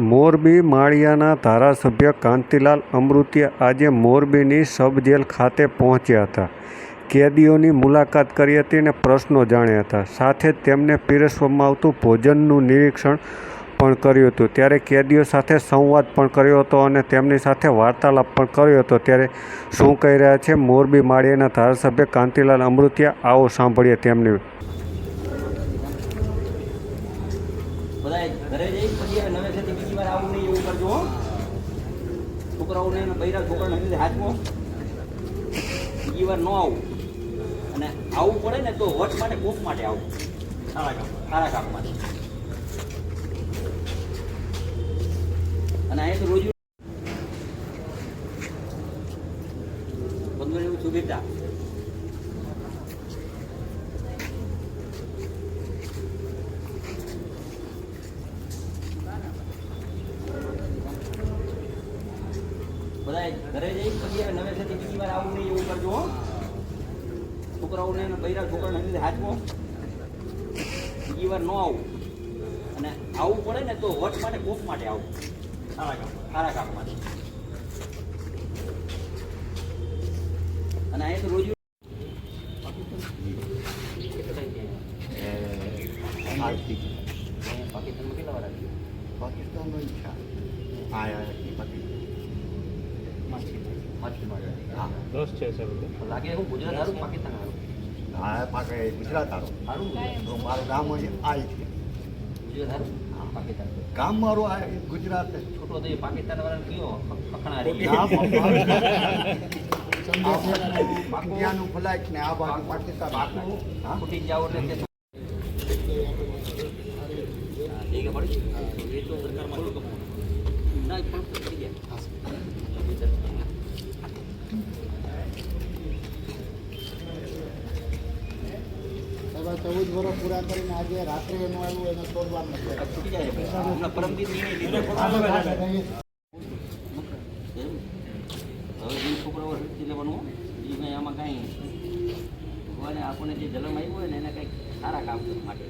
મોરબી માળિયાના ધારાસભ્ય કાંતિલાલ અમૃતિયા આજે મોરબીની સબ જેલ ખાતે પહોંચ્યા હતા. કેદીઓની મુલાકાત કરી હતી અને પ્રશ્નો જાણ્યા હતા. સાથે જ તેમને પીરસવામાં આવતું ભોજનનું નિરીક્ષણ પણ કર્યું હતું. ત્યારે કેદીઓ સાથે સંવાદ પણ કર્યો હતો અને તેમની સાથે વાર્તાલાપ પણ કર્યો હતો. ત્યારે શું કહી રહ્યા છે મોરબી માળિયાના ધારાસભ્ય કાંતિલાલ અમૃતિયા, આવો સાંભળીએ તેમની. ઘરે જઈ પછી નવેસરથી બીજી વાર આવું નહીં એવું કરજો. છોકરાઓને બૈરા છોકરાને હાથમાં બીજી વાર ન આવું. અને આવવું પડે ને તો વટ માટે કોક માટે આવું, સારા કામ માટે. અને અહીંયા તો રોજ 15 એવું શુભેચ્છા. બધા ઘરે જઈ પછી નવેસરથી બીજી વાર આવું નહીં એવું કરજો. છોકરાઓને બૈરા છોકરાને હાથમાં બીજી વાર ન આવું. અને આવવું પડે ને તો વટ માટે કોક માટે આવું, સારા કામ માટે. અને અહીંયા તો રોજ પાકિસ્તાનમાં કેટલા વાર આવી? પાકિસ્તાનનો ઈચ્છા લાગે હું ગુજરાત હારું પાકિસ્તાન હારું? ગુજરાત હારું તો મારું ગામ આ છે. ગુજરાત હારું પાકિસ્તાન ગામ મારું આ ગુજરાત છોટો તો એ પાકિસ્તાન વાળા કયો પખણા ઇન્ડિયાનું ફ્લાઇટ ને આ બાજુ પાકિસ્તાન ફૂટી જાવ એટલે ના પણ પડી ગયા. 14 વર્ષ પૂરા કરીને આજે રાત્રે એનું આવ્યું એને છોડવા છૂટી જાય. પરમદીપ હવે જે છોકરાઓ લેવાનું એ કંઈ આમાં કાંઈ આપણને જે જલમ આવ્યું હોય ને એને કંઈક સારા કામ માટે.